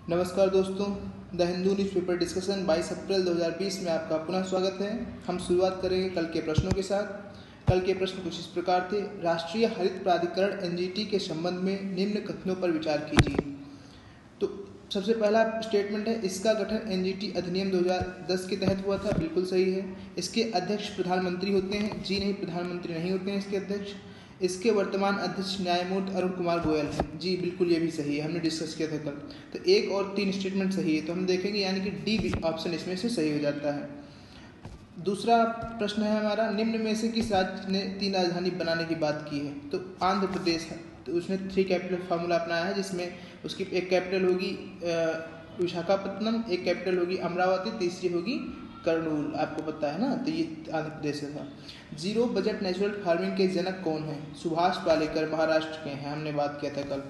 नमस्कार दोस्तों, the Hindu newspaper discussion 22 अप्रैल 2020 में आपका पुनः स्वागत है। हम शुरुआत करेंगे कल के प्रश्नों के साथ। कल के प्रश्न कुछ इस प्रकार थे। राष्ट्रीय हरित प्राधिकरण एनजीटी के संबंध में निम्न कथनों पर विचार कीजिए। तो सबसे पहला स्टेटमेंट है, इसका गठन एनजीटी अधिनियम 2010 के तहत हुआ था। बिल्कुल सही है। इसके अध्यक्ष प्रधानमंत्री होते हैं। जी नहीं, प्रधानमंत्री नहीं होते हैं इसके अध्यक्ष। इसके वर्तमान अध्यक्ष न्यायमूर्ति अरुण कुमार गोयल हैं। जी बिल्कुल, ये भी सही है, हमने डिस्कस किया था कल। तो 1 और 3 स्टेटमेंट सही है, तो हम देखेंगे यानी कि डी ऑप्शन इसमें से सही हो जाता है। दूसरा प्रश्न है हमारा, निम्न में से किस राज्य ने 3 राजधानी बनाने की बात की है? तो आंध्र प्रदेश है। तो उसने 3 कैपिटल फार्मूला अपनाया है, जिसमें उसकी एक कैपिटल होगी विशाखापत्तनम, एक कैपिटल होगी अमरावती, तीसरी होगी कर्नूल। आपको पता है ना, तो ये आंध्र प्रदेश से था। जीरो बजट नेचुरल फार्मिंग के जनक कौन है? सुभाष पालेकर, महाराष्ट्र के हैं, हमने बात किया था कल।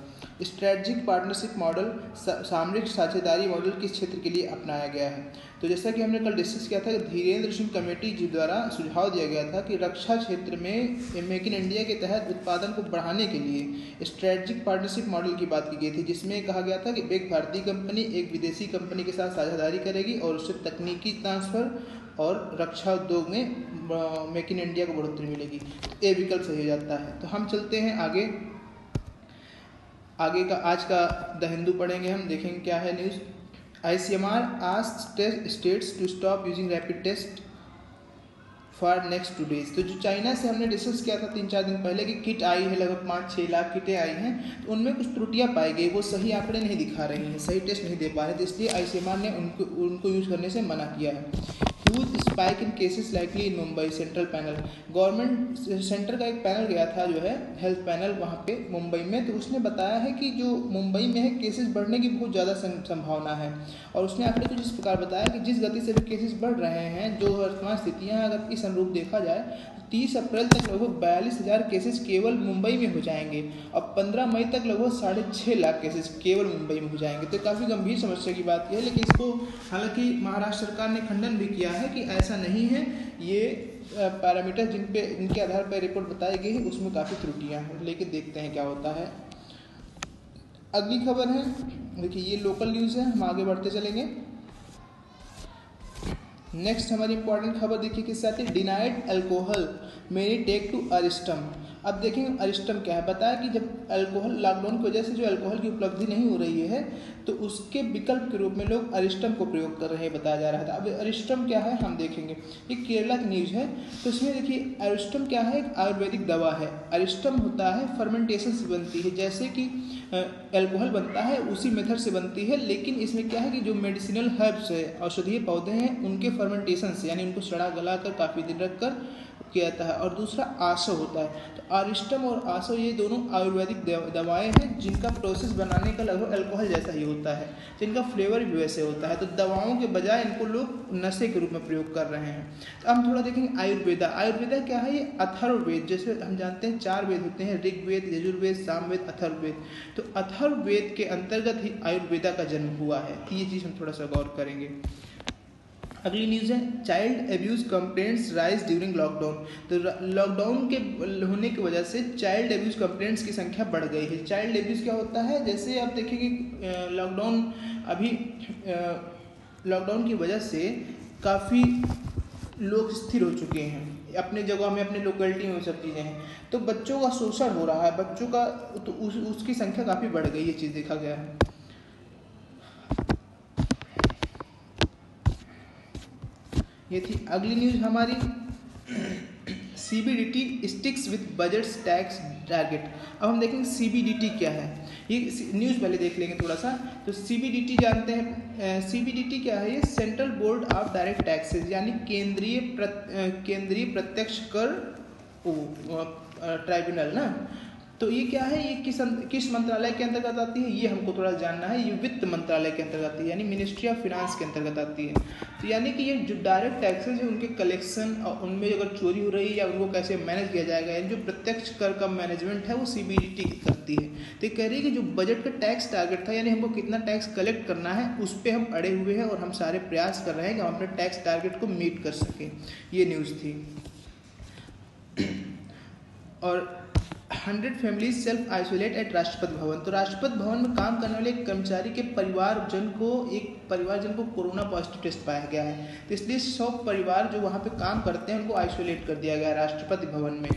स्ट्रेटजिक पार्टनरशिप मॉडल सामरिक साझेदारी मॉडल किस क्षेत्र के लिए अपनाया गया है? तो जैसा कि हमने कल डिस्कस किया था, धीरेन्द्र सिंह कमेटी जी द्वारा सुझाव दिया गया था कि रक्षा क्षेत्र में मेक इन इंडिया के तहत उत्पादन को बढ़ाने के लिए स्ट्रेटजिक पार्टनरशिप मॉडल की बात की गई थी, जिसमें कहा गया था कि एक भारतीय कंपनी एक विदेशी कंपनी के साथ साझेदारी करेगी और उससे तकनीकी ट्रांसफर और रक्षा उद्योग में मेक इन इंडिया को बढ़ोतरी मिलेगी। तो ए विकल्प सही हो जाता है। तो हम चलते हैं आगे का आज का द हिंदू पढ़ेंगे हम, देखेंगे क्या है news. ICMR asked states to stop using rapid test for next 2 days। तो जो चाइना से हमने डिस्कस किया था 3-4 दिन पहले कि किट आई है, लगभग 5-6 लाख किटें आई हैं, तो उनमें कुछ त्रुटियां पाई गई, वो सही आंकड़े नहीं दिखा रही हैं, सही टेस्ट नहीं दे पा रहे, तो इसलिए ICMR ने उनको यूज करने से मना किया है। Huge spike in cases likely in Mumbai, central panel. Government centre का एक पैनल गया था जो है हेल्थ पैनल वहाँ पे मुंबई में, तो उसने बताया है कि जो मुंबई में है केसेस बढ़ने की बहुत ज़्यादा संभावना है। और उसने आंकड़े कुछ इस प्रकार बताया कि जिस गति से भी केसेस बढ़ रहे हैं, जो वर्तमान स्थितियाँ अगर इस अनुरूप देखा जाए, 30 अप्रैल तक लगभग 42,000 केसेस केवल मुंबई में हो जाएंगे और 15 मई तक लगभग 6.5 लाख केसेस केवल मुंबई में हो जाएंगे। तो काफ़ी गंभीर समस्या की बात है, लेकिन इसको हालांकि महाराष्ट्र सरकार ने खंडन भी किया है कि ऐसा नहीं है, ये पैरामीटर जिनके आधार पर रिपोर्ट बताई गई है उसमें काफ़ी त्रुटियां हैं, लेकिन देखते हैं क्या होता है। अगली खबर है, देखिए ये लोकल न्यूज़ है, हम आगे बढ़ते चलेंगे। नेक्स्ट हमारी इंपॉर्टेंट खबर देखिए किससे आती है, denied alcohol many take to arishtam. अब देखेंगे अरिस्टम क्या है। बताया कि जब अल्कोहल लॉकडाउन की वजह से जो अल्कोहल की उपलब्धि नहीं हो रही है, तो उसके विकल्प के रूप में लोग अरिस्टम को प्रयोग कर रहे हैं, बताया जा रहा था। अब अरिस्टम क्या है हम देखेंगे, ये केरला की न्यूज़ है। तो इसमें देखिए अरिस्टम क्या है, एक आयुर्वेदिक दवा है। अरिस्टम होता है फर्मेंटेशन से बनती है, जैसे कि अल्कोहल बनता है उसी मेथड से बनती है, लेकिन इसमें क्या है कि जो मेडिसिनल हर्ब्स है, औषधीय पौधे हैं, उनके फर्मेंटेशन से, यानी उनको सड़ा गला कर काफ़ी दिन रख कर किया जाता है। और दूसरा आसो होता है। तो अरिस्टम और आसो ये दोनों आयुर्वेदिक दवाएं हैं, जिनका प्रोसेस बनाने का लगभग अल्कोहल जैसा ही होता है, जिनका फ्लेवर भी वैसे होता है। तो दवाओं के बजाय इनको लोग नशे के रूप में प्रयोग कर रहे हैं। तो हम थोड़ा देखेंगे आयुर्वेदा। आयुर्वेदा क्या है, ये अथर्ववेद, जैसे हम जानते हैं 4 वेद होते हैं, ऋग्वेद, यजुर्वेद, सामवेद, अथर्ववेद। तो अथर्ववेद के अंतर्गत ही आयुर्वेदा का जन्म हुआ है। ये चीज़ हम थोड़ा सा गौर करेंगे। अगली न्यूज़ है, child abuse complaints rise during lockdown. तो लॉकडाउन के होने की वजह से चाइल्ड एब्यूज़ कंप्लेंट्स की संख्या बढ़ गई है। चाइल्ड एब्यूज़ क्या होता है, जैसे आप देखेंगे लॉकडाउन की वजह से काफ़ी लोग स्थिर हो चुके हैं अपने जगह में, अपने लोकेलिटी में, सब चीज़ें हैं। तो बच्चों का शोषण हो रहा है, बच्चों का, तो उसकी संख्या काफ़ी बढ़ गई, ये चीज़ देखा गया है। ये थी अगली न्यूज़ हमारी, CBDT sticks with budgets tax target. अब हम देखेंगे CBDT क्या है, ये न्यूज़ पहले देख लेंगे थोड़ा सा। तो CBDT जानते हैं, CBDT क्या है, ये central board of direct taxes, यानी केंद्रीय प्रत्यक्ष कर ट्राइब्यूनल ना। तो ये क्या है, ये किस मंत्रालय के अंतर्गत आती है, ये हमको थोड़ा जानना है। ये वित्त मंत्रालय के अंतर्गत आती है, यानी मिनिस्ट्री ऑफ फिनांस के अंतर्गत आती है। तो यानी कि ये जो डायरेक्ट टैक्सेस है, उनके कलेक्शन और उनमें अगर चोरी हो रही है या उनको कैसे मैनेज किया जाएगा, यानी जो प्रत्यक्ष कर का मैनेजमेंट है वो CBDT करती है। तो ये कह रही है कि जो बजट का टैक्स टारगेट था, यानी हमको कितना टैक्स कलेक्ट करना है, उस पर हम अड़े हुए हैं और हम सारे प्रयास कर रहे हैं कि हम अपने टैक्स टारगेट को मीट कर सकें। ये न्यूज़ थी। और 100 families self isolate eight Rashtrapati Bhavan. तो राष्ट्रपति भवन में काम करने वाले एक कर्मचारी के परिवारजन को कोरोना पॉजिटिव टेस्ट पाया गया है। तो इसलिए 100 परिवार जो वहाँ पे काम करते हैं उनको आइसोलेट कर दिया गया है राष्ट्रपति भवन में।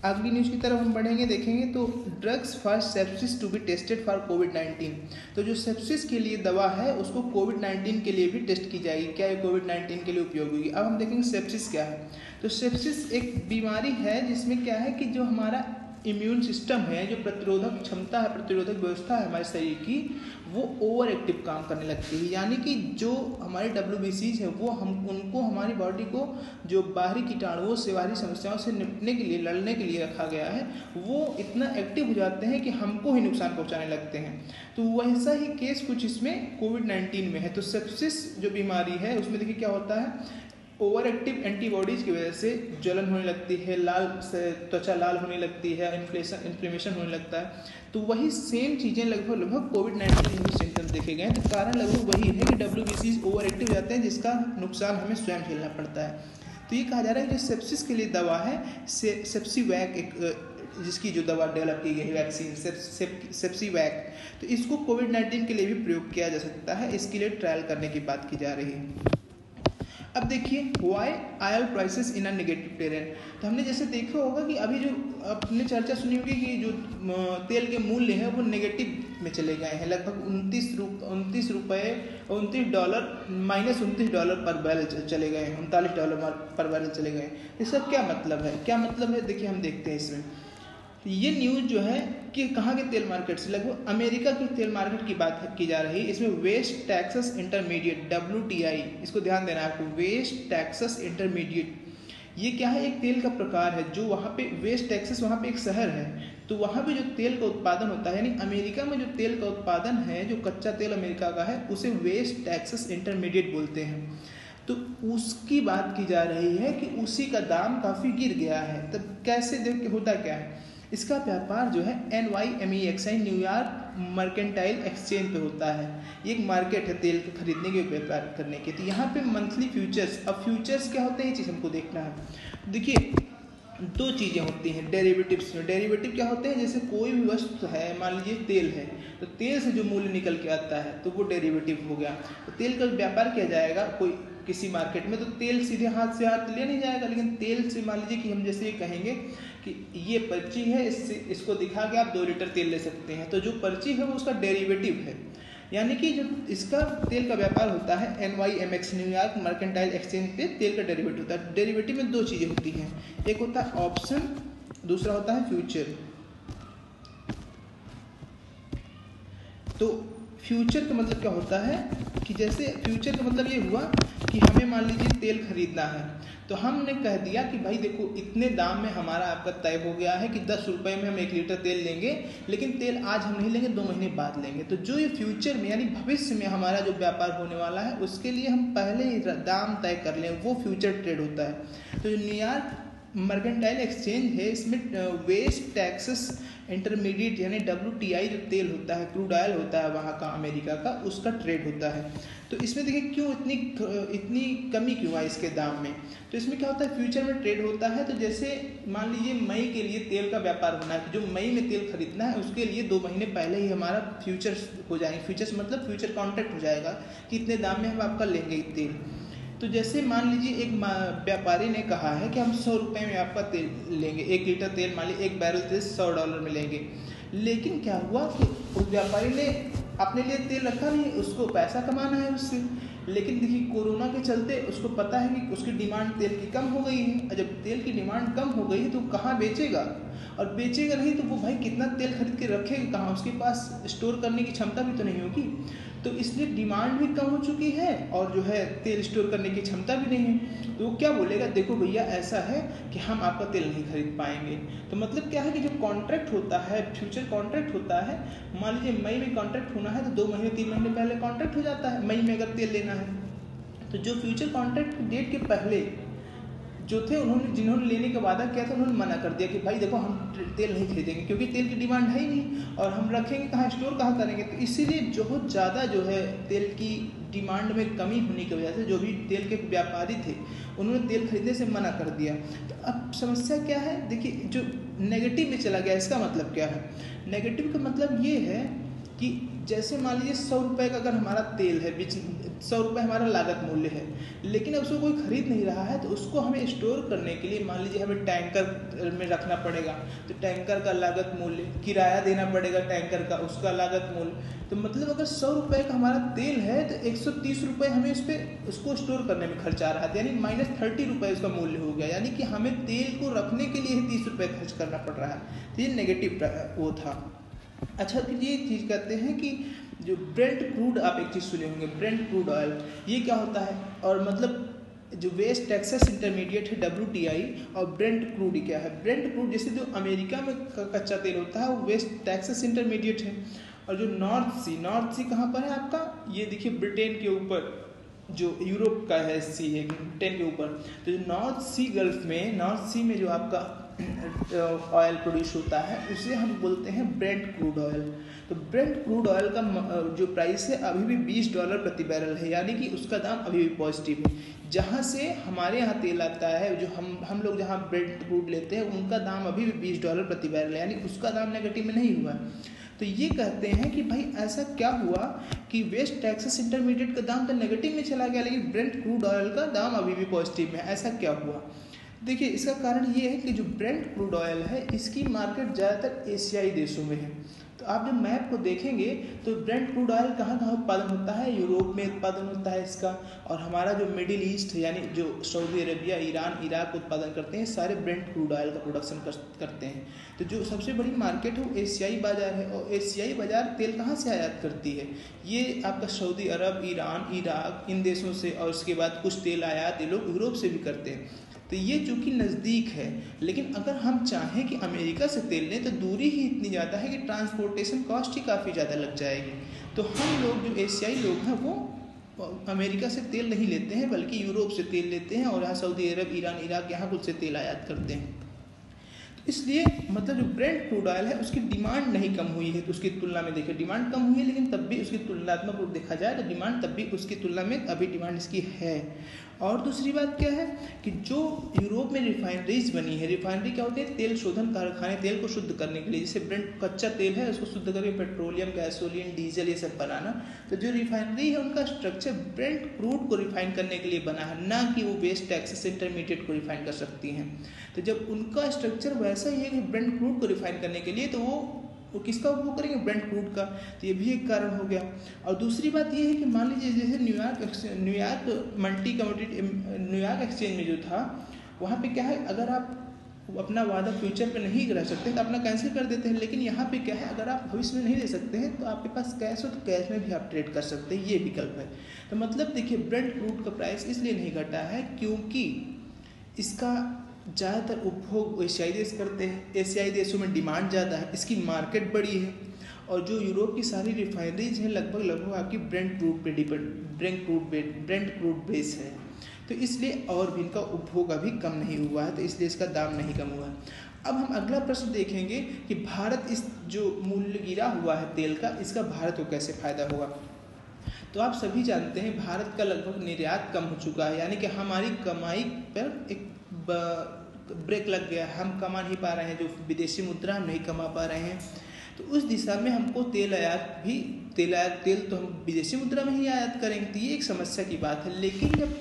अगली न्यूज़ की तरफ हम बढ़ेंगे, देखेंगे तो drugs for sepsis to be tested for कोविड-19। तो जो सेप्सिस के लिए दवा है उसको कोविड-19 के लिए भी टेस्ट की जाएगी। क्या ये कोविड-19 के लिए उपयोग होगी? अब हम देखेंगे सेप्सिस क्या है। तो सेप्सिस एक बीमारी है जिसमें क्या है कि जो हमारा इम्यून सिस्टम है, जो प्रतिरोधक क्षमता है, प्रतिरोधक व्यवस्था है हमारे शरीर की, वो ओवर एक्टिव काम करने लगती है। यानी कि जो हमारे WBCs है वो उनको हमारी बॉडी को जो बाहरी कीटाणुओं से, बाहरी समस्याओं से निपटने के लिए, लड़ने के लिए रखा गया है, वो इतना एक्टिव हो जाते हैं कि हमको ही नुकसान पहुंचाने लगते हैं। तो वैसा ही केस कुछ इसमें कोविड-19 में है। तो सेप्सिस जो बीमारी है उसमें देखिए क्या होता है, ओवर एक्टिव एंटीबॉडीज की वजह से जलन होने लगती है, त्वचा लाल होने लगती है, इन्फ्लेमेशन होने लगता है। तो वही सेम चीज़ें लगभग कोविड-19 में भी सिम्टम्स देखे गए हैं। तो कारण लगभग वही है कि WBCs ओवर एक्टिव हो जाते हैं जिसका नुकसान हमें स्वयं झेलना पड़ता है। तो ये कहा जा रहा है कि जो सेप्सिस के लिए दवा है सेप्सीवैक, जिसकी जो दवा डेवलप की गई है वैक्सीन सेप्सीवैक, तो इसको कोविड-19 के लिए भी प्रयोग किया जा सकता है। इसके लिए ट्रायल करने की बात की जा रही है। अब देखिए why oil prices in a negative terrain. तो हमने जैसे देखा होगा कि अभी जो आपने चर्चा सुनी होगी कि जो तेल के मूल्य हैं वो नेगेटिव में चले गए हैं। लगभग $29 पर बैरल चले गए हैं, $39 पर बैरल चले गए हैं। इसका क्या मतलब है? देखिए हम देखते हैं इसमें। ये न्यूज़ जो है कि कहाँ के तेल मार्केट से, लगभग अमेरिका की तेल मार्केट की बात की जा रही है। इसमें वेस्ट टेक्सास इंटरमीडिएट WTI, इसको ध्यान देना है आपको, वेस्ट टेक्सास इंटरमीडिएट। ये क्या है? एक तेल का प्रकार है जो वहाँ पे वेस्ट टेक्सास, वहाँ पे एक शहर है, तो वहाँ पे जो तेल का उत्पादन होता है, यानी अमेरिका में जो तेल का उत्पादन है, जो कच्चा तेल अमेरिका का है, उसे वेस्ट टेक्सास इंटरमीडिएट बोलते हैं। तो उसकी बात की जा रही है कि उसी का दाम काफ़ी गिर गया है। तब कैसे देख होता क्या है? इसका व्यापार जो है NYMEXI न्यूयॉर्क मर्केंटाइल एक्सचेंज पे होता है। ये एक मार्केट है तेल के खरीदने के, व्यापार करने के। तो यहाँ पे मंथली फ्यूचर्स, अब फ्यूचर्स क्या होते हैं ये चीज़ हमको देखना है। देखिए दो चीज़ें होती हैं डेरिवेटिव्स में। डेरिवेटिव क्या होते हैं? जैसे कोई भी वस्तु है, मान लीजिए तेल है, तो तेल से जो मूल्य निकल के आता है तो वो डेरिवेटिव हो गया। तो तेल का व्यापार किया जाएगा कोई किसी मार्केट में, तो तेल सीधे हाथ से हाथ ले नहीं जाएगा, लेकिन तेल से मान लीजिए कि हम जैसे ये कहेंगे कि ये पर्ची है, इसको दिखा के आप 2 लीटर तेल ले सकते हैं, तो जो पर्ची है वो उसका डेरिवेटिव है। यानी कि जो इसका तेल का व्यापार होता है NYMEX न्यूयॉर्क मर्केंटाइल एक्सचेंज पे तेल का डेरिवेटिव होता है। डेरिवेटिव में 2 चीज़ें होती हैं, एक होता है ऑप्शन, दूसरा होता है फ्यूचर। तो फ्यूचर का मतलब क्या होता है कि जैसे फ्यूचर का मतलब ये हुआ कि हमें मान लीजिए तेल खरीदना है, तो हमने कह दिया कि भाई देखो इतने दाम में हमारा आपका तय हो गया है कि 10 रुपये में हम 1 लीटर तेल लेंगे, लेकिन तेल आज हम नहीं लेंगे, 2 महीने बाद लेंगे। तो जो ये फ्यूचर में यानी भविष्य में हमारा जो व्यापार होने वाला है उसके लिए हम पहले ही दाम तय कर लें, वो फ्यूचर ट्रेड होता है। तो जो न्यूयॉर्क मर्केंटाइल एक्सचेंज है, इसमें वेस्ट टेक्सास इंटरमीडिएट यानी WTI जो तेल होता है, क्रूड ऑयल होता है वहाँ का, अमेरिका का, उसका ट्रेड होता है। तो इसमें देखिए क्यों इतनी कमी क्यों आई इसके दाम में। तो इसमें क्या होता है, फ्यूचर में ट्रेड होता है। तो जैसे मान लीजिए मई के लिए तेल का व्यापार होना है, जो मई में तेल खरीदना है उसके लिए 2 महीने पहले ही हमारा फ्यूचर्स हो जाएंगे। फ्यूचर्स मतलब फ्यूचर कॉन्ट्रैक्ट हो जाएगा कि इतने दाम में हम आपका लेंगे तेल। तो जैसे मान लीजिए एक व्यापारी ने कहा है कि हम 100 रुपये में आपका तेल लेंगे, 1 लीटर तेल, मान लीजिए 1 बैरल तेल $100 में लेंगे। लेकिन क्या हुआ कि उस व्यापारी ने अपने लिए तेल रखा नहीं, उसको पैसा कमाना है उससे। लेकिन देखिए कोरोना के चलते उसको पता है कि उसकी डिमांड तेल की कम हो गई है, और जब तेल की डिमांड कम हो गई है तो कहाँ बेचेगा, और बेचेगा नहीं तो वो भाई कितना तेल खरीद के रखेगा कहाँ, उसके पास स्टोर करने की क्षमता भी तो नहीं होगी। तो इसलिए डिमांड भी कम हो चुकी है और जो है तेल स्टोर करने की क्षमता भी नहीं है। तो वो क्या बोलेगा, देखो भैया ऐसा है कि हम आपका तेल नहीं खरीद पाएंगे। तो मतलब क्या है कि जो कॉन्ट्रैक्ट होता है, फ्यूचर कॉन्ट्रैक्ट होता है, मान लीजिए मई में कॉन्ट्रैक्ट होना है तो 2 महीने 3 महीने पहले कॉन्ट्रैक्ट हो जाता है मई में अगर तेल लेना है। तो जो फ्यूचर कॉन्ट्रैक्ट डेट के पहले जो थे जिन्होंने लेने का वादा किया था उन्होंने मना कर दिया कि भाई देखो हम तेल नहीं खरीदेंगे, क्योंकि तेल की डिमांड है ही नहीं और हम रखेंगे कहाँ, स्टोर कहाँ करेंगे। तो इसीलिए बहुत ज़्यादा जो है तेल की डिमांड में कमी होने की वजह से जो भी तेल के व्यापारी थे उन्होंने तेल खरीदने से मना कर दिया। तो अब समस्या क्या है, देखिए जो नेगेटिव में चला गया इसका मतलब क्या है। नेगेटिव का मतलब ये है कि जैसे मान लीजिए 100 रुपये का अगर हमारा तेल है, 100 रुपये हमारा लागत मूल्य है, लेकिन अब उसको कोई खरीद नहीं रहा है, तो उसको हमें स्टोर करने के लिए मान लीजिए हमें टैंकर में रखना पड़ेगा, तो टैंकर का लागत मूल्य, किराया देना पड़ेगा टैंकर का, उसका लागत मूल्य। तो मतलब अगर 100 रुपये का हमारा तेल है तो 130 रुपये हमें उसको स्टोर करने में खर्च आ रहा था, यानी -30 रुपये उसका मूल्य हो गया, यानी कि हमें तेल को रखने के लिए ही 30 रुपये खर्च करना पड़ रहा है। तो ये नेगेटिव वो था। अच्छा, फिर ये चीज़ कहते हैं कि जो ब्रेंट क्रूड, आप एक चीज़ सुने होंगे ब्रेंट क्रूड ऑयल, ये क्या होता है, और मतलब जो वेस्ट टेक्सास इंटरमीडिएट है WTI, और ब्रेंट क्रूड क्या है। ब्रेंट क्रूड जैसे जो अमेरिका में कच्चा तेल होता है वो वेस्ट टेक्सास इंटरमीडिएट है, और जो नॉर्थ सी कहाँ पर है आपका, ये देखिए ब्रिटेन के ऊपर, जो यूरोप का है सी है ब्रिटेन के ऊपर। तो जो नॉर्थ सी गल्फ में, नॉर्थ सी में जो आपका ऑयल प्रोड्यूस होता है उसे हम बोलते हैं ब्रेंट क्रूड ऑयल। तो ब्रेंट क्रूड ऑयल का जो प्राइस है अभी भी $20 प्रति बैरल है, यानी कि उसका दाम अभी भी पॉजिटिव है। जहाँ से हमारे यहाँ तेल आता है, जो हम लोग जहाँ ब्रेंट क्रूड लेते हैं, उनका दाम अभी भी $20 प्रति बैरल है, यानी उसका दाम नेगेटिव में नहीं हुआ है। तो ये कहते हैं कि भाई ऐसा क्या हुआ कि वेस्ट टेक्सास इंटरमीडिएट का दाम तो नेगेटिव में चला गया, लेकिन ब्रेंट क्रूड ऑयल का दाम अभी भी पॉजिटिव में है, ऐसा क्या हुआ। देखिए इसका कारण ये है कि जो ब्रेंट क्रूड ऑयल है इसकी मार्केट ज़्यादातर एशियाई देशों में है। तो आप जब मैप को देखेंगे तो ब्रेंट क्रूड ऑयल कहाँ कहाँ उत्पादन होता है, यूरोप में उत्पादन होता है इसका, और हमारा जो मिडिल ईस्ट है यानी जो सऊदी अरबिया, ईरान, इराक उत्पादन करते हैं, सारे ब्रेंट क्रूड ऑयल का प्रोडक्शन करते हैं। तो जो सबसे बड़ी मार्केट है वो एशियाई बाज़ार है, और एशियाई बाज़ार तेल कहाँ से आयात करती है, ये आपका सऊदी अरब, ईरान, इराक, इन देशों से, और उसके बाद कुछ तेल आयात ये लोग यूरोप से भी करते हैं। तो ये चूँकि नज़दीक है, लेकिन अगर हम चाहें कि अमेरिका से तेल लें तो दूरी ही इतनी ज़्यादा है कि ट्रांसपोर्टेशन कॉस्ट ही काफ़ी ज़्यादा लग जाएगी। तो हम लोग जो एशियाई लोग हैं वो अमेरिका से तेल नहीं लेते हैं, बल्कि यूरोप से तेल लेते हैं, और यहाँ सऊदी अरब, ईरान, इराक, यहाँ कुछ से तेल आयात करते हैं। इसलिए मतलब जो ब्रेंट क्रूड ऑयल है उसकी डिमांड नहीं कम हुई है, तो उसकी तुलना में देखिए डिमांड कम हुई है, लेकिन तब भी उसकी तुलनात्मक रूप देखा जाए तो डिमांड तब भी उसकी तुलना में अभी डिमांड इसकी है। और दूसरी बात क्या है कि जो यूरोप में रिफाइनरीज बनी है, रिफाइनरी क्या होते हैं, तेल शोधन कारखाने, तेल को शुद्ध करने के लिए, जैसे ब्रेंट कच्चा तेल है उसको शुद्ध करके पेट्रोलियम, गैसोलीन, डीजल ये सब बनाना। तो जो रिफाइनरी है उनका स्ट्रक्चर ब्रेंट क्रूड को रिफाइन करने के लिए बना है, ना कि वो वेस्ट टेक्सास इंटरमीडिएट को रिफाइन कर सकती हैं। तो जब उनका स्ट्रक्चर वैसा ही है कि ब्रेंट क्रूड को रिफाइन करने के लिए, तो वो किसका उपयोग करेंगे, ब्रेंट क्रूड का। तो ये भी एक कारण हो गया। और दूसरी बात ये है कि मान लीजिए जैसे New York multi commodity, New York exchange में जो था, वहाँ पे क्या है, अगर आप अपना वादा फ्यूचर पे नहीं रह सकते तो अपना कैंसिल कर देते हैं, लेकिन यहाँ पे क्या है, अगर आप भविष्य में नहीं दे सकते हैं तो आपके पास कैश हो तो कैश में भी आप ट्रेड कर सकते हैं, ये विकल्प है। तो मतलब देखिए ब्रेंट क्रूड का प्राइस इसलिए नहीं घटा है क्योंकि इसका ज़्यादातर उपभोग एशियाई देश करते हैं, एशियाई देशों में डिमांड ज़्यादा है, इसकी मार्केट बड़ी है, और जो यूरोप की सारी रिफाइनरीज हैं लगभग आपकी ब्रेंट क्रूड पे डिपेंड, ब्रेंट क्रूड बेस है। तो इसलिए और भी इनका उपभोग अभी कम नहीं हुआ है, तो इसलिए इसका दाम नहीं कम हुआ है। अब हम अगला प्रश्न देखेंगे कि भारत, इस जो मूल्य गिरा हुआ है तेल का, इसका भारत को कैसे फायदा होगा। तो आप सभी जानते हैं भारत का लगभग निर्यात कम हो चुका है, यानी कि हमारी कमाई पर एक ब्रेक लग गया है, हम कमा नहीं पा रहे हैं, जो विदेशी मुद्रा हम नहीं कमा पा रहे हैं। तो उस दिशा में हमको तेल तो हम विदेशी मुद्रा में ही आयात करेंगे, तो ये एक समस्या की बात है। लेकिन जब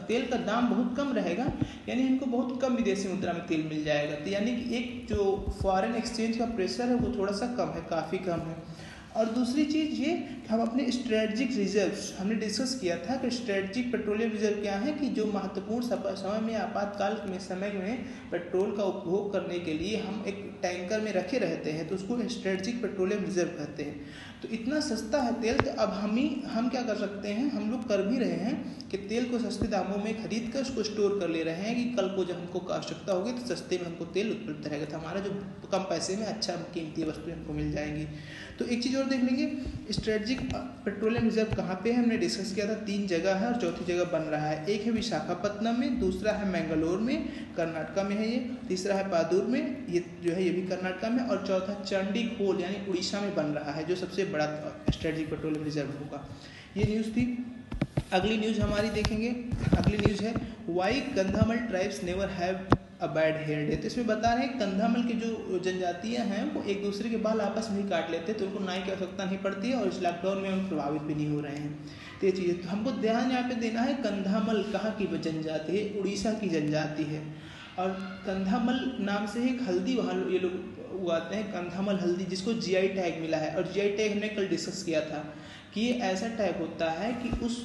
तेल का दाम बहुत कम रहेगा, यानी हमको बहुत कम विदेशी मुद्रा में तेल मिल जाएगा, तो यानी कि एक जो फॉरेन एक्सचेंज का प्रेशर है वो थोड़ा सा कम है, काफ़ी कम है। और दूसरी चीज़ ये कि हम अपने स्ट्रेटजिक रिजर्व्स, हमने डिस्कस किया था कि स्ट्रेटजिक पेट्रोलियम रिजर्व क्या है, कि जो महत्वपूर्ण समय में, आपातकाल में समय में पेट्रोल का उपभोग करने के लिए हम एक टैंकर में रखे रहते हैं, तो उसको स्ट्रेटजिक पेट्रोलियम रिजर्व कहते हैं। तो इतना सस्ता है तेल, तो अब हम क्या कर सकते हैं, हम लोग कर भी रहे हैं कि तेल को सस्ते दामों में खरीद कर उसको स्टोर कर ले रहे हैं, कि कल को जब हमको आवश्यकता होगी तो सस्ते में हमको तेल उपलब्ध रहेगा, तो हमारा जो कम पैसे में अच्छा कीमती वस्तुएं हमको मिल जाएंगी। तो एक चीज़ और देख लेंगे स्ट्रेटजिक पेट्रोलियम रिजर्व कहाँ पे है, हमने डिस्कस किया था 3 जगह है और चौथी जगह बन रहा है। एक है विशाखापत्तनम में, दूसरा है मैंगलोर में कर्नाटका में है ये, तीसरा है पादुर में, ये जो है ये भी कर्नाटका में, और चौथा चंडीखोल यानी उड़ीसा में बन रहा है, जो सबसे बड़ा स्ट्रेटजिक पेट्रोलियम रिजर्व होगा। ये न्यूज़ थी। अगली न्यूज़ हमारी देखेंगे, अगली न्यूज़ है why Kandhamal tribes never have a bad hair day. तो इसमें बता रहे हैं कंधामल की जो जनजातियां हैं वो एक दूसरे के बाल आपस में ही काट लेते हैं, तो उनको नाई की आवश्यकता नहीं पड़ती है और इस लॉकडाउन में हम प्रभावित भी नहीं हो रहे हैं। तो ये चीज़ तो हमको ध्यान यहाँ पे देना है, कंधामल कहाँ की जनजाति है, उड़ीसा की जनजाति है। और कंधामल नाम से एक हल्दी वहाँ ये लोग उगाते हैं, कंधामल हल्दी, जिसको GI टैग मिला है। और GI टैग हमने कल डिस्कस किया था कि ये ऐसा टैग होता है कि उस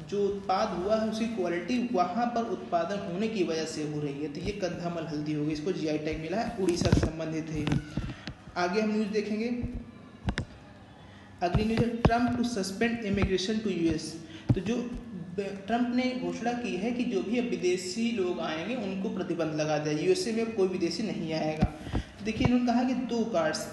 जो उत्पाद हुआ है उसकी क्वालिटी वहाँ पर उत्पादन होने की वजह से हो रही है। तो ये कंधामल हल्दी होगी, इसको GI टैग मिला है, उड़ीसा से संबंधित है। आगे हम न्यूज़ देखेंगे। अगली न्यूज़ है Trump to suspend immigration to US। तो जो ट्रम्प ने घोषणा की है कि जो भी विदेशी लोग आएंगे उनको प्रतिबंध लगा दिया, USA में कोई विदेशी नहीं आएगा। तो देखिए इन्होंने कहा कि 2 कार्ड्स,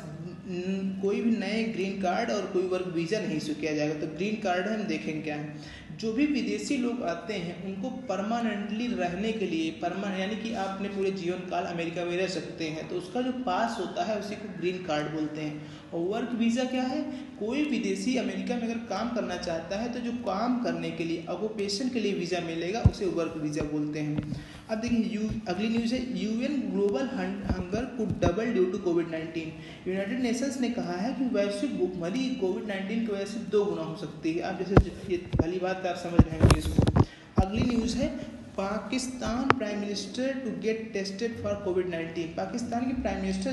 कोई भी नए ग्रीन कार्ड और कोई वर्क वीज़ा नहीं इशू किया जाएगा। तो ग्रीन कार्ड है, हम देखेंगे क्या है। जो भी विदेशी लोग आते हैं उनको परमानेंटली रहने के लिए, यानी कि आप अपने पूरे जीवन काल अमेरिका में रह सकते हैं, तो उसका जो पास होता है उसी को ग्रीन कार्ड बोलते हैं। और वर्क वीज़ा क्या है, कोई विदेशी अमेरिका में अगर काम करना चाहता है तो जो काम करने के लिए, ऑक्यूपेशन के लिए वीज़ा मिलेगा उसे वर्क वीज़ा बोलते हैं। अब देखिए अगली न्यूज़ है UN global hunger could double due to COVID. United nations ने कहा है कि वैश्विक भूखमरी कोविड-19 की वजह से 2 गुना हो सकती है। आप जैसे ये पहली बात आप समझ रहे हैं इसको। अगली न्यूज़ है Pakistan prime minister to get tested for कोविड-19। पाकिस्तान के प्राइम मिनिस्टर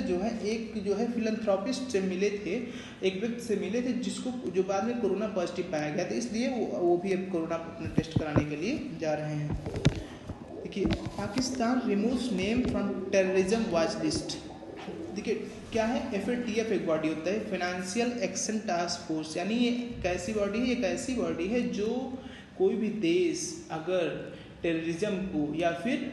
जो है फिलंथ्रोपिस्ट से मिले थे, एक व्यक्ति से मिले थे जिसको जो बाद में कोरोना पॉजिटिव पाया गया था, इसलिए वो भी अब कोरोना अपना टेस्ट कराने के लिए जा रहे हैं। देखिए Pakistan removes name from terrorism watch list. देखिए क्या है, FATF एक बॉडी होता है, फाइनेंशियल एक्शन टास्क फोर्स, यानी ये कैसी बॉडी है, एक ऐसी बॉडी है जो कोई भी देश अगर टेररिज्म को या फिर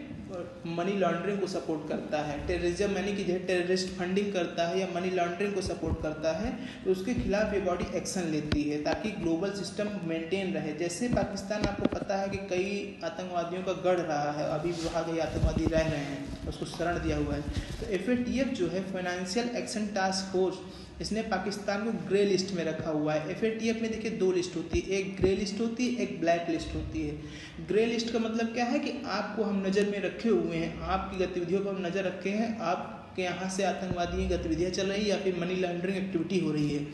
मनी लॉन्ड्रिंग को सपोर्ट करता है, टेररिज्म यानी कि जो टेररिस्ट फंडिंग करता है या मनी लॉन्ड्रिंग को सपोर्ट करता है, तो उसके खिलाफ ये बॉडी एक्शन लेती है ताकि ग्लोबल सिस्टम मेंटेन रहे। जैसे पाकिस्तान आपको पता है कि कई आतंकवादियों का गढ़ रहा है, अभी भी वहाँ कई आतंकवादी रह रहे हैं, उसको शरण दिया हुआ है। तो FATF जो है फाइनेंशियल एक्शन टास्क फोर्स, इसने पाकिस्तान को ग्रे लिस्ट में रखा हुआ है। FATF में देखिए 2 लिस्ट होती है, एक ग्रे लिस्ट होती है, एक ब्लैक लिस्ट होती है। ग्रे लिस्ट का मतलब क्या है कि आपको हम नज़र में रखे हुए हैं, आपकी गतिविधियों पर हम नज़र रखे हैं, आपके यहाँ से आतंकवादी गतिविधियाँ चल रही है या फिर मनी लॉन्ड्रिंग एक्टिविटी हो रही है।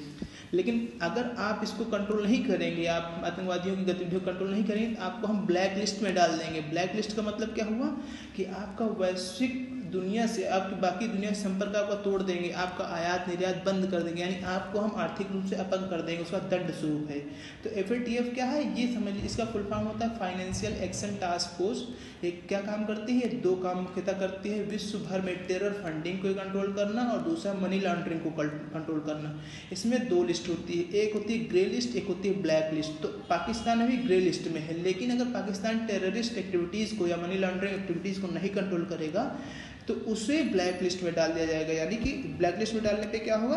लेकिन अगर आप इसको कंट्रोल नहीं करेंगे, आप आतंकवादियों की गतिविधियों को कंट्रोल नहीं करेंगे, तो आपको हम ब्लैक लिस्ट में डाल देंगे। ब्लैक लिस्ट का मतलब क्या हुआ कि आपका वैश्विक दुनिया से, आपकी बाकी दुनिया से संपर्क आपका तोड़ देंगे, आपका आयात निर्यात बंद कर देंगे, यानी आपको हम आर्थिक रूप से अपंग कर देंगे, उसका दंड स्वरूप है। तो FATF क्या है ये समझ लीजिए, इसका फुल फॉर्म होता है फाइनेंशियल एक्शन टास्क फोर्स। एक क्या काम करती है, 2 काम मुख्यतः करती है, विश्व भर में टेरर फंडिंग को कंट्रोल करना और दूसरा मनी लॉन्ड्रिंग को कंट्रोल करना। इसमें 2 लिस्ट होती है, एक होती है ग्रे लिस्ट, एक होती है ब्लैक लिस्ट। तो पाकिस्तान अभी ग्रे लिस्ट में है, लेकिन अगर पाकिस्तान टेररिस्ट एक्टिविटीज़ को या मनी लॉन्ड्रिंग एक्टिविटीज़ को नहीं कंट्रोल करेगा तो उसे ब्लैक लिस्ट में डाल दिया जाएगा। यानी कि ब्लैक लिस्ट में डालने पे क्या होगा,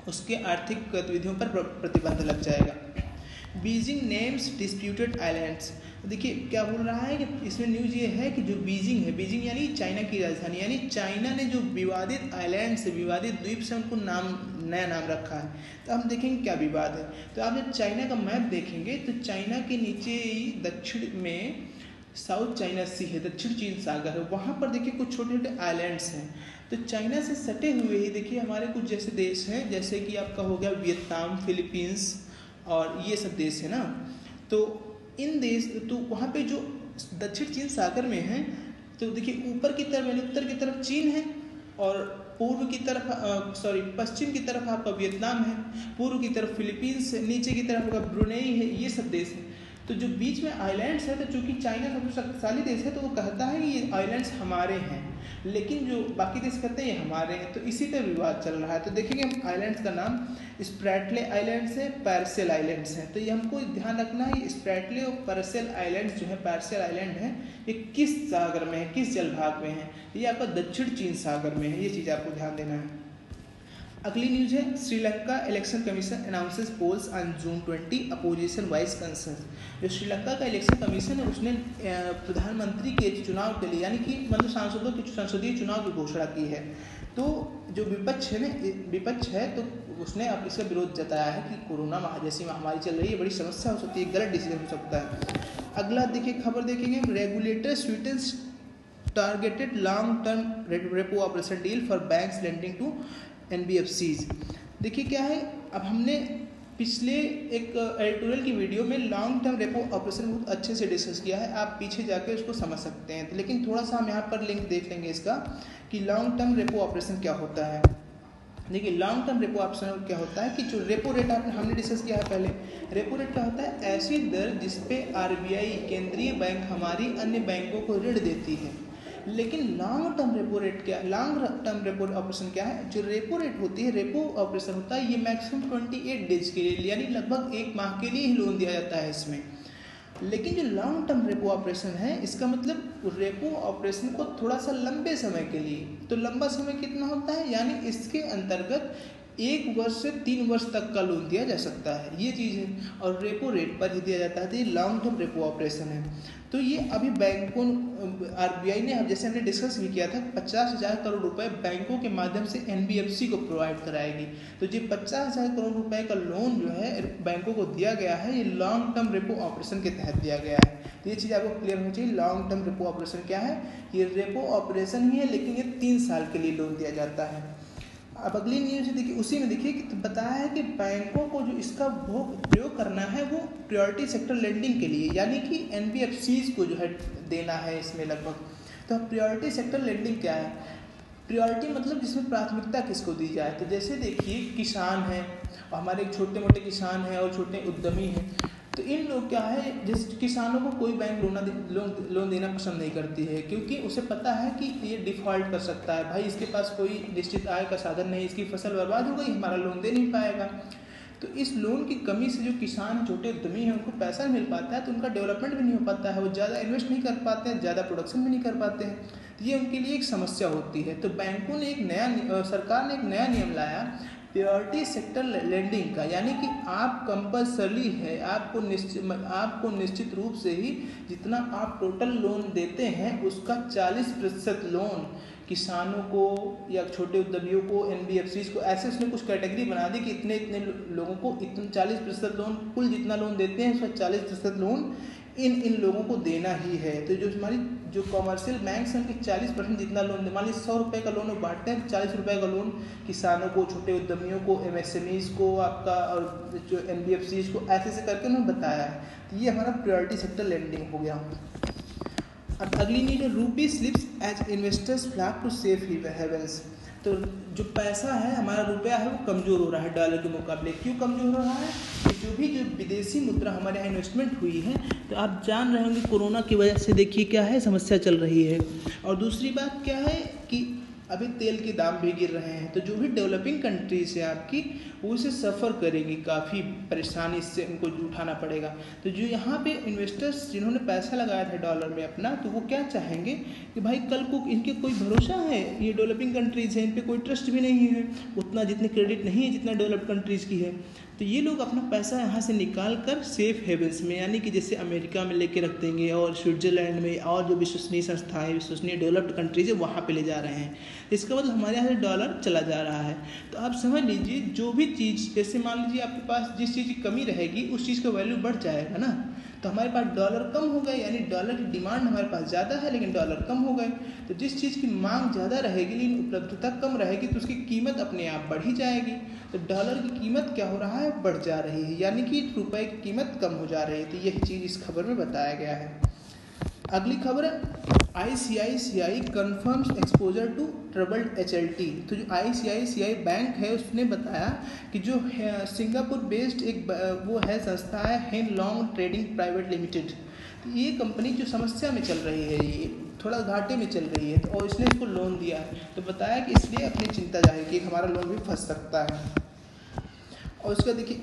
उसके आर्थिक गतिविधियों पर प्रतिबंध लग जाएगा। Beijing names disputed islands. देखिए क्या बोल रहा है कि इसमें न्यूज़ ये है कि जो बीजिंग है, बीजिंग यानी चाइना की राजधानी, यानी चाइना ने जो विवादित आइलैंड से, विवादित द्वीप से उनको नया नाम रखा है। तो हम देखेंगे क्या विवाद है। तो आप जब चाइना का मैप देखेंगे तो चाइना के नीचे ही दक्षिण में साउथ चाइना सी है, दक्षिण चीन सागर है, वहाँ पर देखिए कुछ छोटे छोटे आइलैंड्स हैं। तो चाइना से सटे हुए ही देखिए हमारे कुछ जैसे देश हैं, जैसे कि आपका हो गया वियतनाम, फिलीपींस और ये सब देश है ना। तो इन देश, तो वहाँ पे जो दक्षिण चीन सागर में है, तो देखिए ऊपर की तरफ यानी उत्तर की तरफ चीन है और पूर्व की तरफ पश्चिम की तरफ आपका वियतनाम है, पूर्व की तरफ फिलीपींस है, नीचे की तरफ आपका ब्रुनेई है, ये सब देश है। तो जो बीच में आइलैंड्स है, तो चूँकि चाइना सबसे शक्तिशाली देश है तो वो कहता है कि ये आइलैंड्स हमारे हैं, लेकिन जो बाकी देश कहते हैं ये हमारे हैं। तो इसी पे विवाद चल रहा है। तो देखेंगे हम आइलैंड्स का नाम स्प्रैटले आइलैंड्स है, पार्शियल आइलैंड्स हैं। तो ये हमको ध्यान रखना है, ये स्प्रैटले और पार्शियल आइलैंड्स जो है, पार्शियल आइलैंड है, ये किस सागर में है, किस जलभाग में है, ये आपका दक्षिण चीन सागर में है, ये चीज़ आपको ध्यान देना है। अगली न्यूज़ है, Sri Lanka election commission announces polls on June 20 opposition wise concern. जो श्रीलंका का इलेक्शन कमीशन है उसने प्रधानमंत्री के चुनाव के लिए यानी कि मतलब सांसदों के संसदीय चुनाव की घोषणा की है। तो जो विपक्ष है तो उसने अब इसका विरोध जताया है कि कोरोना जैसी महामारी चल रही है, बड़ी समस्या हो सकती है, गलत डिसीजन हो सकता है। अगला देखिए खबर देखेंगे, regulator sweetens targeted long term repo operation deal for banks lending to NBFCs। देखिए क्या है, अब हमने पिछले एक एडिटोरियल की वीडियो में लॉन्ग टर्म रेपो ऑपरेशन बहुत अच्छे से डिस्कस किया है, आप पीछे जाके उसको समझ सकते हैं। लेकिन थोड़ा सा हम यहाँ पर लिंक देख लेंगे इसका कि लॉन्ग टर्म रेपो ऑपरेशन क्या होता है। देखिए लॉन्ग टर्म रेपो ऑपरेशन क्या होता है कि जो रेपो रेट हमने डिस्कस किया है पहले। रेपो रेट क्या होता है, ऐसी दर जिसपे RBI केंद्रीय बैंक हमारी अन्य बैंकों को ऋण देती है। लेकिन लॉन्ग टर्म रेपो रेट क्या है, लॉन्ग टर्म रेपो ऑपरेशन क्या है, जो रेपो रेट होती है, रेपो ऑपरेशन होता है, ये मैक्सिमम 28 डेज के लिए यानी लगभग 1 माह के लिए ही लोन दिया जाता है इसमें। लेकिन जो लॉन्ग टर्म रेपो ऑपरेशन है इसका मतलब रेपो ऑपरेशन को थोड़ा सा लंबे समय के लिए, तो लंबा समय कितना होता है, यानी इसके अंतर्गत 1 वर्ष से 3 वर्ष तक का लोन दिया जा सकता है, ये चीज़ है, और रेपो रेट पर ही दिया जाता है। तो ये लॉन्ग टर्म रेपो ऑपरेशन है। तो ये अभी बैंकों RBI ने, जैसे हमने डिस्कस भी किया था, 50,000 करोड़ रुपए बैंकों के माध्यम से NBFC को प्रोवाइड कराएगी। तो ये 50,000 करोड़ रुपए का लोन जो है बैंकों को दिया गया है, ये लॉन्ग टर्म रेपो ऑपरेशन के तहत दिया गया है। तो ये चीज़ आपको क्लियर होनी चाहिए, लॉन्ग टर्म रेपो ऑपरेशन क्या है, ये रेपो ऑपरेशन ही है, लेकिन ये 3 साल के लिए लोन दिया जाता है। अब अगली न्यूज़ देखिए, उसी में देखिए कि बताया है कि बैंकों को जो इसका प्रयोग करना है वो प्रायोरिटी सेक्टर लेंडिंग के लिए, यानी कि NBFCs को जो है देना है इसमें लगभग। तो प्रायोरिटी सेक्टर लेंडिंग क्या है, प्रायोरिटी मतलब जिसमें प्राथमिकता किसको दी जाए। तो जैसे देखिए किसान हैं, हमारे छोटे मोटे किसान हैं और छोटे उद्यमी हैं, तो इन लोग क्या है, जिस किसानों को कोई बैंक लोन देना पसंद नहीं करती है, क्योंकि उसे पता है कि ये डिफ़ॉल्ट कर सकता है, भाई इसके पास कोई निश्चित आय का साधन नहीं, इसकी फसल बर्बाद हो गई, हमारा लोन दे नहीं पाएगा। तो इस लोन की कमी से जो किसान छोटे उद्यमी हैं उनको पैसा नहीं मिल पाता है, तो उनका डेवलपमेंट भी नहीं हो पाता है, वो ज़्यादा इन्वेस्ट नहीं कर पाते हैं, ज़्यादा प्रोडक्शन भी नहीं कर पाते हैं, तो ये उनके लिए एक समस्या होती है। तो बैंकों ने सरकार ने एक नया नियम लाया प्रायोरिटी सेक्टर लेंडिंग का, यानी कि आप कंपलसरी है, आपको निश्चित रूप से ही जितना आप टोटल लोन देते हैं उसका 40% लोन किसानों को या छोटे उद्यमियों को, NBFCs को, ऐसे उसने कुछ कैटेगरी बना दी कि इतने इतने लोगों को इतने 40% लोन, कुल जितना लोन देते हैं उसका 40% लोन इन लोगों को देना ही है। तो जो हमारी जो कॉमर्शियल बैंक्स हैं उनके 40% जितना लोन, मान लीजिए 100 रुपये का लोन वो बांटते हैं, 40 रुपये का लोन किसानों को, छोटे उद्यमियों को, MSMEs को आपका, और जो NBFCs को, ऐसे करके उन्होंने बताया है। तो ये हमारा प्रायोरिटी सेक्टर लेंडिंग हो गया। अब अगली न्यूज़ है, rupee slips as investors flock to safe havens. तो जो पैसा है हमारा रुपया है वो कमज़ोर हो रहा है डॉलर के मुकाबले। क्यों कमज़ोर हो रहा है, कि जो विदेशी मुद्रा हमारे यहाँ इन्वेस्टमेंट हुई है, तो आप जान रहे होंगे कोरोना की वजह से देखिए क्या है, समस्या चल रही है। और दूसरी बात क्या है कि अभी तेल के दाम भी गिर रहे हैं, तो जो भी डेवलपिंग कंट्रीज है आपकी, वो इसे सफ़र करेगी, काफ़ी परेशानी इससे उनको उठाना पड़ेगा। तो जो यहाँ पे इन्वेस्टर्स जिन्होंने पैसा लगाया था डॉलर में अपना, तो वो क्या चाहेंगे कि भाई कल को इनके कोई भरोसा है, ये डेवलपिंग कंट्रीज़ हैं, इन पर कोई ट्रस्ट भी नहीं है उतना, जितने क्रेडिट नहीं है जितना डेवलप्ड कंट्रीज़ की है। तो ये लोग अपना पैसा यहाँ से निकाल कर सेफ हेवन्स में, यानी कि जैसे अमेरिका में लेके रख देंगे, और स्विट्ज़रलैंड में, और जो विश्वसनीय संस्थाएं, विश्वसनीय डेवलप्ड कंट्रीज है वहाँ पे ले जा रहे हैं। इसका मतलब हमारे यहाँ से डॉलर चला जा रहा है। तो आप समझ लीजिए, जो भी चीज़, जैसे मान लीजिए आपके पास जिस चीज़ की कमी रहेगी उस चीज़ का वैल्यू बढ़ जाएगा ना, तो हमारे पास डॉलर कम हो गए, यानी डॉलर की डिमांड हमारे पास ज़्यादा है लेकिन डॉलर कम हो गए। तो जिस चीज़ की मांग ज़्यादा रहेगी लेकिन उपलब्धता कम रहेगी, तो उसकी कीमत अपने आप बढ़ ही जाएगी। तो डॉलर की कीमत क्या हो रहा है, बढ़ जा रही है, यानी कि रुपए की कीमत कम हो जा रही है। तो यही चीज़ इस खबर में बताया गया है। अगली खबर है, ICICI confirms exposure to troubled HLT। तो जो ICICI बैंक है उसने बताया कि जो सिंगापुर बेस्ड एक वो है संस्था है, हेन लॉन्ग ट्रेडिंग प्राइवेट लिमिटेड, तो ये कंपनी जो समस्या में चल रही है, ये थोड़ा घाटे में चल रही है, तो और इसने इसको लोन दिया है, तो बताया कि इसलिए अपनी चिंता जाहिर की हमारा लोन भी फंस सकता है। और उसका देखिए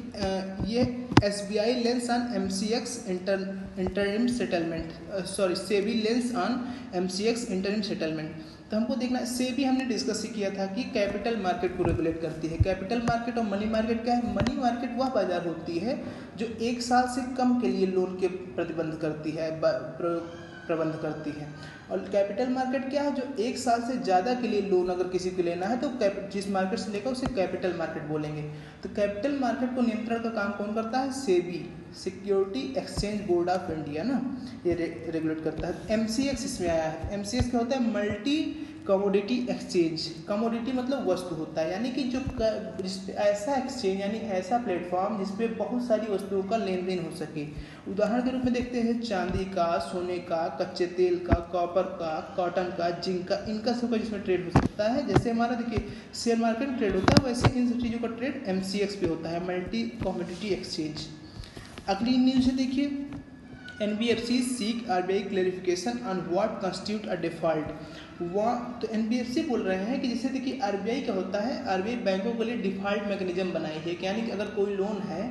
ये SBI lens on MCX interim settlement, SEBI lens on MCX interim settlement. तो हमको देखना है, सेबी हमने डिस्कस ही किया था कि कैपिटल मार्केट को रेगुलेट करती है। कैपिटल मार्केट और मनी मार्केट क्या है? मनी मार्केट वह बाजार होती है जो 1 साल से कम के लिए लोन के प्रतिबंध करती है, प्रबंध करती है। और कैपिटल मार्केट क्या है? जो 1 साल से ज़्यादा के लिए लोन अगर किसी को लेना है तो जिस मार्केट से लेकर उसे कैपिटल मार्केट बोलेंगे। तो कैपिटल मार्केट को नियंत्रण का काम कौन करता है? SEBI, security exchange board of India ना, ये रेगुलेट करता है। MCX इसमें आया है। MCX क्या होता है? Multi commodity exchange. कमोडिटी मतलब वस्तु होता है, यानी कि जो ऐसा एक्सचेंज यानी ऐसा प्लेटफॉर्म जिसपे बहुत सारी वस्तुओं का लेन देन हो सके। उदाहरण के रूप में देखते हैं चांदी का, सोने का, कच्चे तेल का, कॉपर का, कॉटन का, जिंक का, इनका सबका जिसमें ट्रेड हो सकता है। जैसे हमारा देखिए शेयर मार्केट में ट्रेड होता है, वैसे इन सब चीज़ों का ट्रेड MCX पे होता है, मल्टी कमोडिटी एक्सचेंज। अगली न्यूज़ है देखिए, NBFC seek RBI clarification on what constitute a default. तो NBFC बोल रहे हैं कि जैसे देखिए RBI क्या होता है, RBI बैंकों के लिए डिफ़ॉल्ट मैकेनिज्म बनाई है, यानी कि अगर कोई लोन है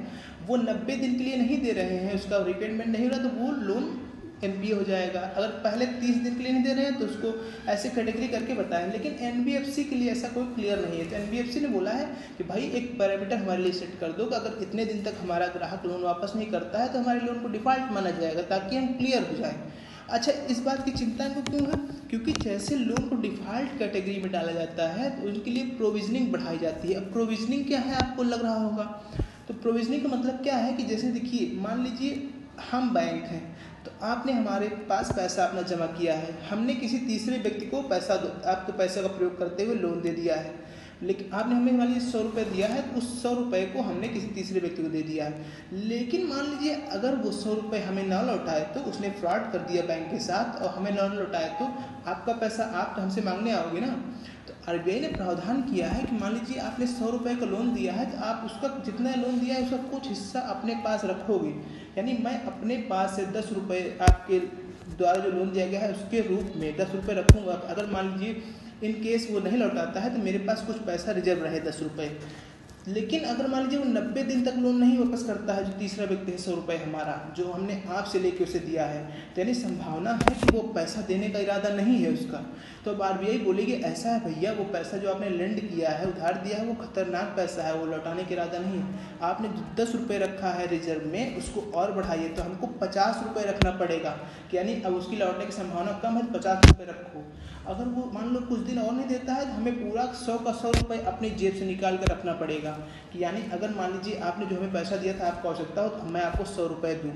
वो 90 दिन के लिए नहीं दे रहे हैं, उसका रिपेमेंट नहीं हो रहा, तो वो लोन NPA हो जाएगा। अगर पहले 30 दिन के लिए नहीं दे रहे हैं तो उसको ऐसे कैटेगरी करके बताएं। लेकिन NBFC के लिए ऐसा कोई क्लियर नहीं है। तो NBFC ने बोला है कि भाई एक पैरामीटर हमारे लिए सेट कर दो कि अगर इतने दिन तक हमारा ग्राहक लोन वापस नहीं करता है तो हमारे लोन को डिफ़ॉल्ट माना जाएगा, ताकि हम क्लियर हो जाएं। अच्छा, इस बात की चिंता इनको क्यों है? क्योंकि जैसे लोन को डिफ़ॉल्ट कैटेगरी में डाला जाता है तो उनके लिए प्रोविजनिंग बढ़ाई जाती है। अब प्रोविजनिंग क्या है आपको लग रहा होगा, तो प्रोविजनिंग का मतलब क्या है कि जैसे देखिए मान लीजिए हम बैंक हैं, तो आपने हमारे पास पैसा अपना जमा किया है, हमने किसी तीसरे व्यक्ति को आपके पैसे का प्रयोग करते हुए लोन दे दिया है, लेकिन आपने हमें मान लीजिए 100 रुपये दिया है, तो उस 100 रुपये को हमने किसी तीसरे व्यक्ति को दे दिया है। लेकिन मान लीजिए अगर वो 100 रुपये हमें ना लौटाए, तो उसने फ्रॉड कर दिया बैंक के साथ और हमें ना लौटाए, तो आपका पैसा आप तो हमसे मांगने आओगे ना। तो RBI ने प्रावधान किया है कि मान लीजिए आपने 100 रुपये का लोन दिया है, तो आप उसका जितना लोन दिया है उसका कुछ हिस्सा अपने पास रखोगे। यानी मैं अपने पास से 10 रुपये आपके द्वारा जो लोन दिया गया है उसके रूप में 10 रुपये रखूँगा। अगर मान लीजिए इन केस वो नहीं लौटाता है तो मेरे पास कुछ पैसा रिजर्व रहे 10 रुपये। लेकिन अगर मान लीजिए वो 90 दिन तक लोन नहीं वापस करता है, जो तीसरा व्यक्ति है 100 रुपये हमारा जो हमने आपसे लेके उसे दिया है, तो यानी संभावना है कि वो पैसा देने का इरादा नहीं है उसका। तो अब RBI बोलेगी ऐसा है भैया, वो पैसा जो आपने लेंड किया है, उधार दिया है, वो खतरनाक पैसा है, वो लौटाने का इरादा नहीं है। आपने 10 रुपये रखा है रिजर्व में, उसको और बढ़ाइए तो हमको 50 रुपये रखना पड़ेगा, कि यानी अब उसकी लौटने की संभावना कम है तो 50 रुपये रखो। अगर वो मान लो कुछ दिन और नहीं देता है तो हमें पूरा 100 का 100 रुपये अपनी जेब से निकाल कर रखना पड़ेगा, कि यानी अगर मान लीजिए आपने जो हमें पैसा दिया था आपको आवश्यकता हो तो मैं आपको 100 रुपये दूँ।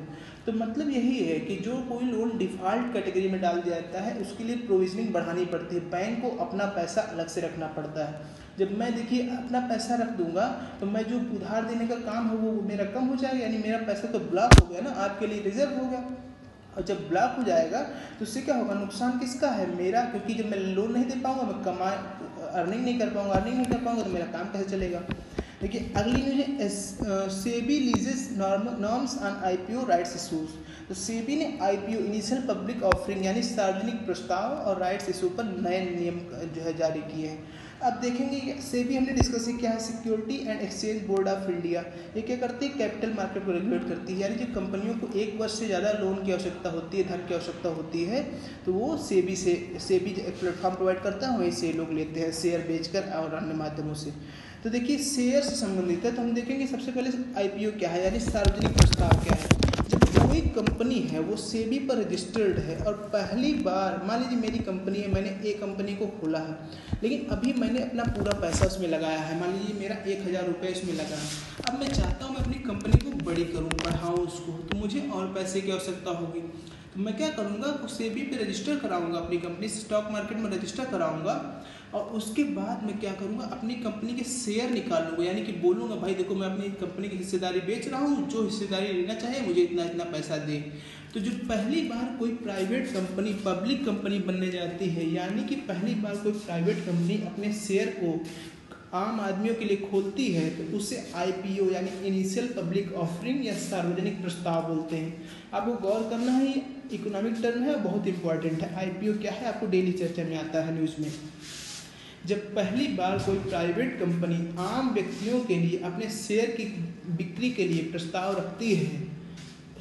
तो मतलब यही है कि जो कोई लोन डिफ़ॉल्ट कैटेगरी में डाल दिया जाता है उसके लिए प्रोविजनिंग बढ़ानी पड़ती है, बैंक को अपना पैसा अलग से रखना पड़ता है। जब मैं देखिए अपना पैसा रख दूंगा तो मैं जो उधार देने का काम है वो मेरा कम हो जाएगा, यानी मेरा पैसा तो ब्लॉक हो गया ना, आपके लिए रिजर्व हो गया। और जब ब्लॉक हो जाएगा तो उससे क्या होगा, नुकसान किसका है, मेरा, क्योंकि जब मैं लोन नहीं दे पाऊंगा मैं अर्निंग नहीं कर पाऊंगा तो मेरा काम कैसे चलेगा। देखिए अगली न्यूज़ है SEBI लीजेस norms on IPO rights issues. तो सेबी ने IPO इनिशियल पब्लिक ऑफरिंग यानी सार्वजनिक प्रस्ताव और राइट्स इशू पर नए नियम जो है जारी किए हैं। अब देखेंगे सेबी हमने डिस्कस किया है, security and exchange board of India. ये क्या करती है, कैपिटल मार्केट को रेगुलेट करती है, यानी जो कंपनियों को 1 वर्ष से ज़्यादा लोन की आवश्यकता होती है, धन की आवश्यकता होती है, तो वो सेबी एक प्लेटफॉर्म प्रोवाइड करता है, वहीं से लोग लेते हैं शेयर बेचकर और अन्य माध्यमों से। तो देखिए शेयर से संबंधित है, तो हम देखेंगे सबसे पहले IPO क्या है, यानी सार्वजनिक प्रस्ताव क्या है। जब कोई कंपनी है वो सेबी पर रजिस्टर्ड है और पहली बार मान लीजिए मेरी कंपनी है, मैंने एक कंपनी को खोला है, लेकिन अभी मैंने अपना पूरा पैसा उसमें लगाया है, मान लीजिए मेरा 1000 रुपये इसमें लगा है। अब मैं चाहता हूँ मैं अपनी कंपनी को बड़ी करूँ, बढ़ाऊँ उसको, तो मुझे और पैसे की आवश्यकता होगी। तो मैं क्या करूँगा, सेबी पे रजिस्टर कराऊँगा अपनी कंपनी, स्टॉक मार्केट में रजिस्टर कराऊँगा, और उसके बाद मैं क्या करूँगा, अपनी कंपनी के शेयर निकाल लूँगा, यानी कि बोलूँगा भाई देखो मैं अपनी कंपनी की हिस्सेदारी बेच रहा हूँ, जो हिस्सेदारी लेना चाहे मुझे इतना इतना पैसा दे। तो जो पहली बार कोई प्राइवेट कंपनी पब्लिक कंपनी बनने जाती है, यानी कि पहली बार कोई प्राइवेट कंपनी अपने शेयर को आम आदमियों के लिए खोलती है, तो उसे IPO यानी इनिशियल पब्लिक ऑफरिंग या सार्वजनिक प्रस्ताव बोलते हैं। आपको गौर करना है, ये इकोनॉमिक टर्म है, बहुत इंपॉर्टेंट है। IPO क्या है आपको डेली चर्चा में आता है न्यूज़ में। जब पहली बार कोई प्राइवेट कंपनी आम व्यक्तियों के लिए अपने शेयर की बिक्री के लिए प्रस्ताव रखती है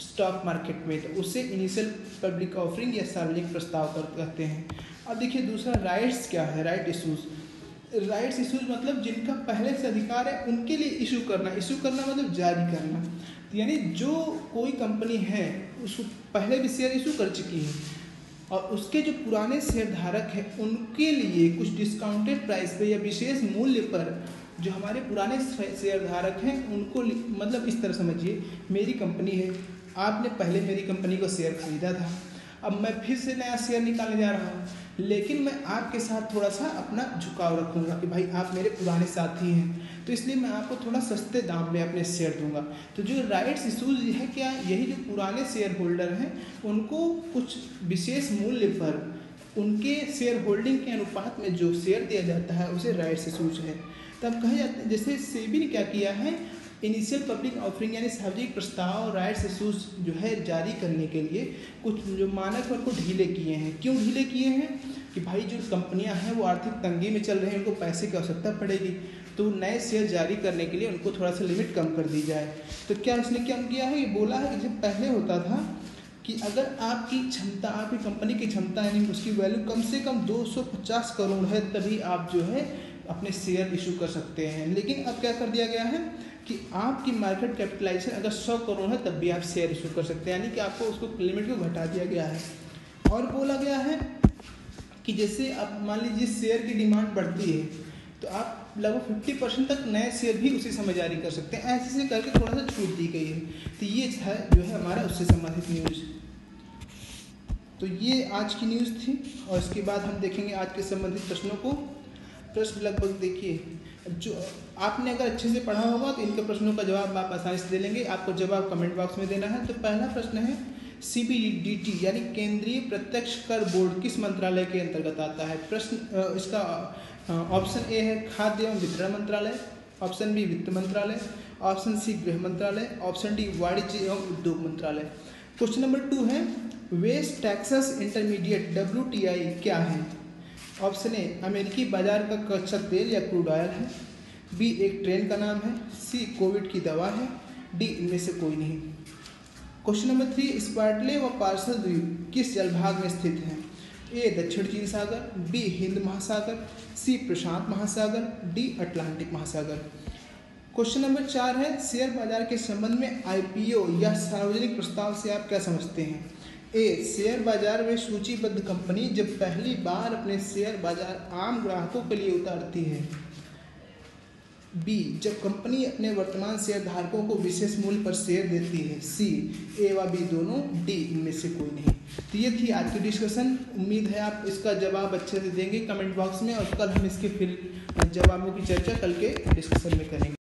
स्टॉक मार्केट में, तो उसे इनिशियल पब्लिक ऑफरिंग या सार्वजनिक प्रस्ताव कहते हैं। अब देखिए दूसरा राइट्स क्या है, राइट इशूज़। राइट्स इशूज़ मतलब जिनका पहले से अधिकार है उनके लिए इशू करना मतलब जारी करना। यानी जो कोई कंपनी है उसको पहले भी शेयर इशू कर चुकी है और उसके जो पुराने शेयर धारक हैं उनके लिए कुछ डिस्काउंटेड प्राइस पे या विशेष मूल्य पर जो हमारे पुराने शेयर धारक हैं उनको, मतलब इस तरह समझिए, मेरी कंपनी है, आपने पहले मेरी कंपनी को शेयर खरीदा था, अब मैं फिर से नया शेयर निकालने जा रहा हूँ, लेकिन मैं आपके साथ थोड़ा सा अपना झुकाव रखूँगा कि भाई आप मेरे पुराने साथी हैं, तो इसलिए मैं आपको थोड़ा सस्ते दाम में अपने शेयर दूंगा। तो जो राइट्स इशूज़ है क्या, यही जो पुराने शेयर होल्डर हैं उनको कुछ विशेष मूल्य पर उनके शेयर होल्डिंग के अनुपात में जो शेयर दिया जाता है उसे राइट्स इशूज़ है। तब कहे जाते हैं, जैसे सेबी ने क्या किया है, इनिशियल पब्लिक ऑफरिंग यानी सार्वजनिक प्रस्ताव राइट्स इशूज़ जो है जारी करने के लिए कुछ जो मानक है उनको ढीले किए हैं। क्यों ढीले किए हैं कि भाई जो कंपनियां हैं वो आर्थिक तंगी में चल रही हैं, उनको पैसे की आवश्यकता पड़ेगी, तो नए शेयर जारी करने के लिए उनको थोड़ा सा लिमिट कम कर दी जाए। तो क्या इसने क्या किया है, ये बोला है कि जब पहले होता था कि अगर आपकी क्षमता, आपकी कंपनी की क्षमता यानी उसकी वैल्यू कम से कम 250 करोड़ है तभी आप जो है अपने शेयर इशू कर सकते हैं, लेकिन अब क्या कर दिया गया है कि आपकी मार्केट कैपिटलाइजेशन अगर 100 करोड़ है तब भी आप शेयर इशू कर सकते हैं, यानी कि आपको उसको लिमिट को घटा दिया गया है। और बोला गया है कि जैसे आप मान लीजिए शेयर की डिमांड बढ़ती है तो आप लगभग 50% तक नए शेयर भी उसी समय जारी कर सकते हैं, ऐसे से करके थोड़ा सा छूट दी गई है। तो ये है जो है हमारा उससे संबंधित न्यूज़। तो ये आज की न्यूज़ थी और इसके बाद हम देखेंगे आज के संबंधित प्रश्नों को। प्रश्न लगभग देखिए, जो आपने अगर अच्छे से पढ़ा होगा तो इनके प्रश्नों का जवाब आप आसानी से दे लेंगे। आपको जवाब कमेंट बॉक्स में देना है। तो पहला प्रश्न है CBDT यानी केंद्रीय प्रत्यक्ष कर बोर्ड किस मंत्रालय के अंतर्गत आता है। प्रश्न इसका ऑप्शन ए है खाद्य एवं वितरण मंत्रालय, ऑप्शन बी वित्त मंत्रालय, ऑप्शन सी गृह मंत्रालय, ऑप्शन डी वाणिज्य एवं उद्योग मंत्रालय। क्वेश्चन नंबर 2 है वेस्ट टेक्सास इंटरमीडिएट WTI क्या है। ऑप्शन ए अमेरिकी बाजार का कच्चा तेल या क्रूड ऑयल है, बी एक ट्रेन का नाम है, सी कोविड की दवा है, डी इनमें से कोई नहीं। क्वेश्चन नंबर 3 स्पार्टले व पार्सल द्वीप किस जलभाग में स्थित हैं। ए दक्षिण चीन सागर, बी हिंद महासागर, सी प्रशांत महासागर, डी अटलांटिक महासागर। क्वेश्चन नंबर 4 है शेयर बाजार के संबंध में IPO या सार्वजनिक प्रस्ताव से आप क्या समझते हैं। ए शेयर बाजार में सूचीबद्ध कंपनी जब पहली बार अपने शेयर बाजार आम ग्राहकों के लिए उतारती है, बी जब कंपनी अपने वर्तमान शेयर धारकों को विशेष मूल्य पर शेयर देती है, सी ए व बी दोनों, डी इनमें से कोई नहीं। तो ये थी आज की डिस्कशन। उम्मीद है आप इसका जवाब अच्छे से देंगे कमेंट बॉक्स में और कल हम इसके फिर जवाबों की चर्चा कल के डिस्कशन में करेंगे।